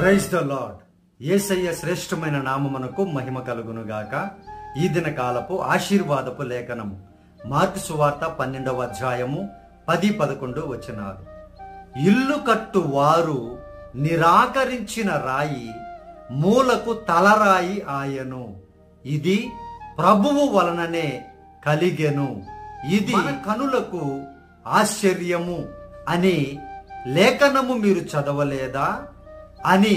Praise the lord. యేసయ్య శ్రేష్టమైన నామమునకు మహిమ కలుగును గాక. ఈ దిన కాలపు ఆశీర్వాదపు లేఖనము మార్కు సువార్త 12వ అధ్యాయము 10-11 వచనాలు. ఇల్లు కట్టు వారు నిరాకరించిన రాయి మూలకు తలరాయి ఆయను, ఇది ప్రభువు వలననే కలిగెను, ఇది కనులకు ఆశ్చర్యము అని లేఖనము మీరు చదవలేదా అని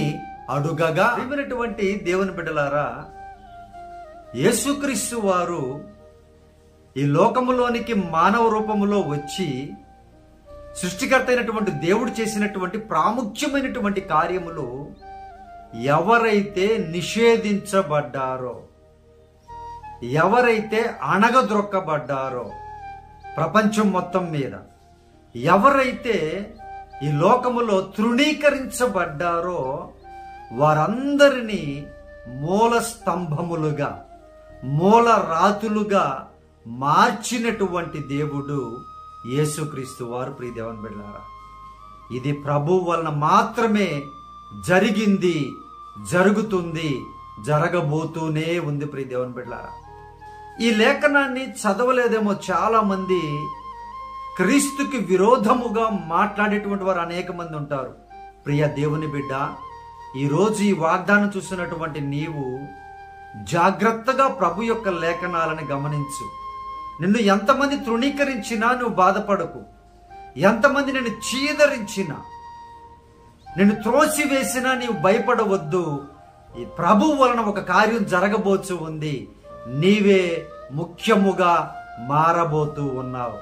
అడుగగా, ప్రియమైనటువంటి దేవుని బిడ్డలారా, యేసుక్రీస్తు వారు ఈ లోకములోనికి మానవ రూపములో వచ్చి సృష్టికర్త అయినటువంటి దేవుడు చేసినటువంటి ప్రాముఖ్యమైనటువంటి కార్యములు ఎవరైతే నిషేధించబడ్డారో, ఎవరైతే అణగద్రొక్కబడ్డారో, ప్రపంచం మొత్తం మీద ఎవరైతే ఈ లోకములో తృణీకరించబడ్డారో వారందరినీ మూల స్తంభములుగా, మూల రాతులుగా మార్చినటువంటి దేవుడు యేసుక్రీస్తు వారు. ప్రియ దేవుని బిడ్డలారా, ఇది ప్రభువు వలన మాత్రమే జరిగింది, జరుగుతుంది, జరగబోతూనే ఉంది. ప్రియ దేవుని బిడ్డలారా, ఈ లేఖనాన్ని చదవలేదేమో చాలా మంది. క్రీస్తుకి విరోధముగా మాట్లాడేటువంటి వారు అనేక మంది ఉంటారు. ప్రియ దేవుని బిడ్డ, ఈరోజు ఈ వాగ్దానం చూసినటువంటి నీవు జాగ్రత్తగా ప్రభు యొక్క లేఖనాలను గమనించు. నిన్ను ఎంతమంది తృణీకరించినా నువ్వు బాధపడకు. ఎంతమంది నిన్ను చీదరించినా, నిన్ను త్రోసివేసినా నీవు భయపడవద్దు. ఈ ప్రభు వలన ఒక కార్యం జరగబోతూ ఉంది. నీవే ముఖ్యముగా మారబోతూ ఉన్నావు.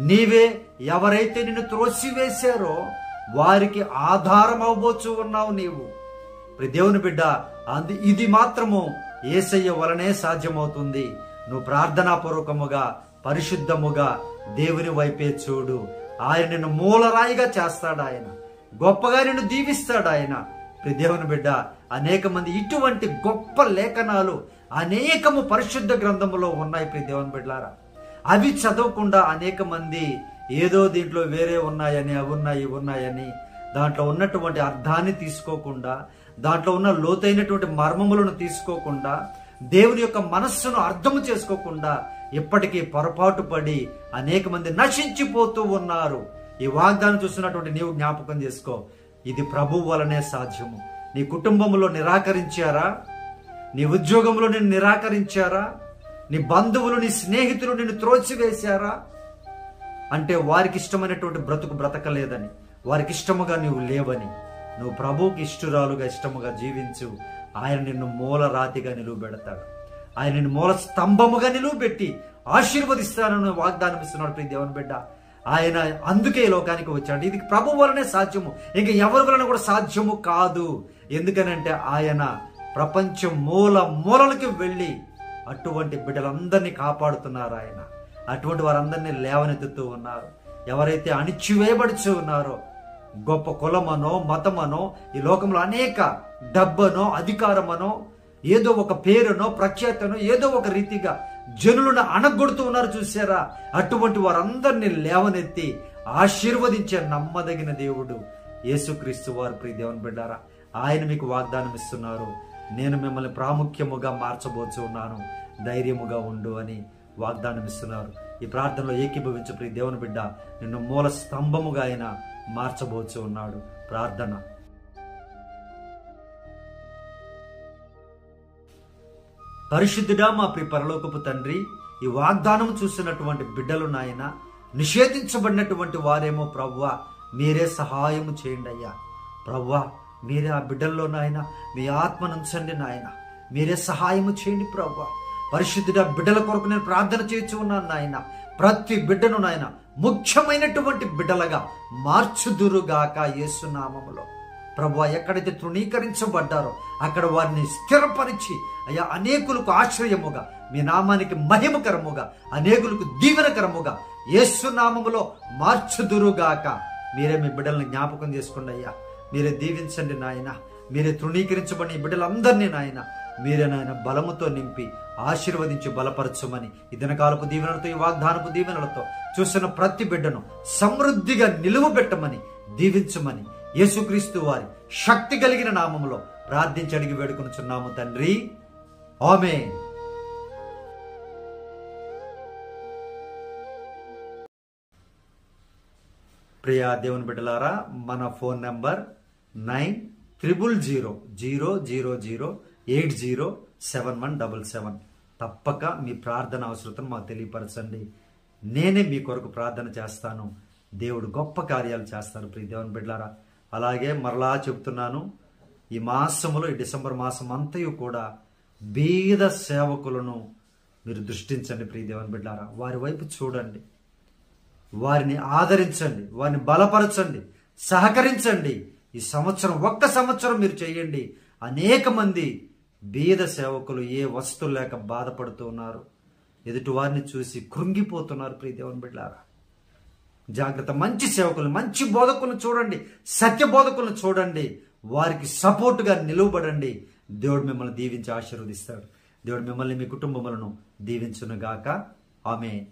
నీవే ఎవరైతే నిన్ను త్రోసివేశారో వారికి ఆధారం అవబోచు ఉన్నావు నీవు. దేవుని బిడ్డ, ఇది మాత్రము యేసయ్య వలనే సాధ్యమవుతుంది. నువ్వు ప్రార్థనాపూర్వకముగా, పరిశుద్ధముగా దేవుని వైపే చూడు. ఆయన నిన్ను మూలరాయిగా చేస్తాడు. ఆయన గొప్పగా నిన్ను దీవిస్తాడు. ఆయన దేవుని బిడ్డ, అనేక మంది ఇటువంటి గొప్ప లేఖనాలు అనేకము పరిశుద్ధ గ్రంథములో ఉన్నాయి. దేవుని బిడ్డలారా, అవి చదవకుండా అనేక మంది ఏదో దీంట్లో వేరే ఉన్నాయని, అవి ఉన్నాయి, ఇవి ఉన్నాయని, దాంట్లో ఉన్నటువంటి అర్థాన్ని తీసుకోకుండా, దాంట్లో ఉన్న లోతైనటువంటి మర్మములను తీసుకోకుండా, దేవుని యొక్క మనస్సును అర్థము చేసుకోకుండా ఇప్పటికీ పొరపాటు పడి అనేక మంది నశించిపోతూ ఉన్నారు. ఈ వాగ్దానం చూస్తున్నటువంటి నీవు జ్ఞాపకం చేసుకో, ఇది ప్రభువు వలనే సాధ్యము. నీ కుటుంబంలో నిరాకరించారా? నీ ఉద్యోగంలో నిన్ను నిరాకరించారా? నీ బంధువులు, నీ స్నేహితులు నిన్ను త్రోసివేశారా? అంటే వారికి ఇష్టమైనటువంటి బ్రతుకు బ్రతకలేదని, వారికి ఇష్టముగా నీవు లేవని. నువ్వు ప్రభువుకి ఇష్టరాలుగా, ఇష్టముగా జీవించు. ఆయన నిన్ను మూల రాతిగా నిలువబెడతాడు. ఆయన నిన్ను మూల స్తంభముగా నిలువబెట్టి ఆశీర్వదిస్తానని వాగ్దానం ఇస్తున్నాడు. ప్రియ దేవుని బిడ్డ, ఆయన అందుకే ఈ లోకానికి వచ్చాడు. ఇది ప్రభు వలనే సాధ్యము, ఇంక ఎవరి వలన కూడా సాధ్యము కాదు. ఎందుకనంటే ఆయన ప్రపంచం మూల మూలలకి వెళ్ళి అటువంటి బిడ్డలందరినీ కాపాడుతున్నారు. ఆయన అటువంటి వారందరినీ లేవనెత్తుతూ ఉన్నారు. ఎవరైతే అణిచివేయబడుచు ఉన్నారో, గొప్ప కులమనో, మతమనో, ఈ లోకంలో అనేక డబ్బనో, అధికారమనో, ఏదో ఒక పేరునో, ప్రఖ్యాతనో, ఏదో ఒక రీతిగా జనులను అణగొడుతూ ఉన్నారు. చూసారా? అటువంటి వారందరినీ లేవనెత్తి ఆశీర్వదించే నమ్మదగిన దేవుడు యేసుక్రీస్తు వారు. ప్రియ దేవుని బిడ్డారా, ఆయన మీకు వాగ్దానం ఇస్తున్నారు. నేను మిమ్మల్ని ప్రాముఖ్యముగా మార్చబోచు ఉన్నాను, ధైర్యముగా ఉండు అని వాగ్దానం ఇస్తున్నారు. ఈ ప్రార్థనలో ఏకీభవించు ప్రియ దేవుని బిడ్డ. నిన్ను మూల స్తంభముగా ఆయన మార్చబోచు ఉన్నాడు. ప్రార్థన. పరిశుద్ధుడా, మా ప్రియ పరలోకపు తండ్రి, ఈ వాగ్దానం చూసినటువంటి బిడ్డలు నాయన, నిషేధించబడినటువంటి వారేమో ప్రభువా, మీరే సహాయము చేయండి అయ్యా. ప్రభువా, మీరే ఆ బిడ్డల్లో నాయన మీ ఆత్మనుంచండి నాయన, మీరే సహాయము చేయండి ప్రభువా. పరిశుద్ధుడ, బిడ్డల కొరకు నేను ప్రార్థన చేస్తూ ఉన్నాను నాయన. ప్రతి బిడ్డను నాయన ముఖ్యమైనటువంటి బిడ్డలుగా మార్చుదురుగాక యేసు నామములో. ప్రభువా, ఎక్కడైతే తృణీకరించబడ్డారో అక్కడ వారిని స్థిరపరిచి అయ్యా అనేకులకు ఆశ్రయముగా, మీ నామానికి మహిమకరముగా, అనేకులకు దీవెనకరముగా యేసు నామములో మార్చుదురుగాక. మీరే మీ బిడ్డలను జ్ఞాపకం చేసుకోండి అయ్యా. మీరే దీవించండి నాయన. మీరే తృణీకరించబడిన బిడ్డలందరినీ నాయన మీరే నాయన బలముతో నింపి ఆశీర్వదించి బలపరచమని, ఈ దినకాలపు దీవెనలతో, ఈ వాగ్దానపు దీవెనలతో చూసిన ప్రతి బిడ్డను సమృద్ధిగా నిలువబెట్టమని, దీవించమని యేసుక్రీస్తు వారి శక్తి కలిగిన నామములో ప్రార్థించి అడిగి వేడుకొనుచున్నాము తండ్రి, ఆమేన్. ప్రియా దేవుని బిడ్డలారా, మన ఫోన్ నంబర్ 9000008077. తప్పక మీ ప్రార్థన అవసరతను మాకు తెలియపరచండి. నేనే మీ కొరకు ప్రార్థన చేస్తాను. దేవుడు గొప్ప కార్యాలు చేస్తారు ప్రియ దేవుని బిడ్డలారా. అలాగే మరలా చెప్తున్నాను, ఈ మాసములో, ఈ డిసెంబర్ మాసం అంతయు కూడా బీద సేవకులను మీరు దృష్టించండి ప్రియ దేవుని బిడ్డలారా. వారి వైపు చూడండి, వారిని ఆదరించండి, వారిని బలపరచండి, సహకరించండి. ఈ సంవత్సరం, ఒక్క సంవత్సరం మీరు చేయండి. అనేక మంది బీద సేవకులు ఏ వస్తువు లేక బాధపడుతూ ఉన్నారు. ఎదుటి వారిని చూసి కృంగిపోతున్నారు ప్రియ దేవుని బిడ్డలారా. జాగ్రత్త. మంచి సేవకులను, మంచి బోధకులను చూడండి, సత్య బోధకులను చూడండి. వారికి సపోర్టుగా నిలువబడండి. దేవుడు మిమ్మల్ని దీవించి ఆశీర్వదిస్తాడు. దేవుడు మిమ్మల్ని, మీ కుటుంబములను దీవించునుగాక. ఆమేన్.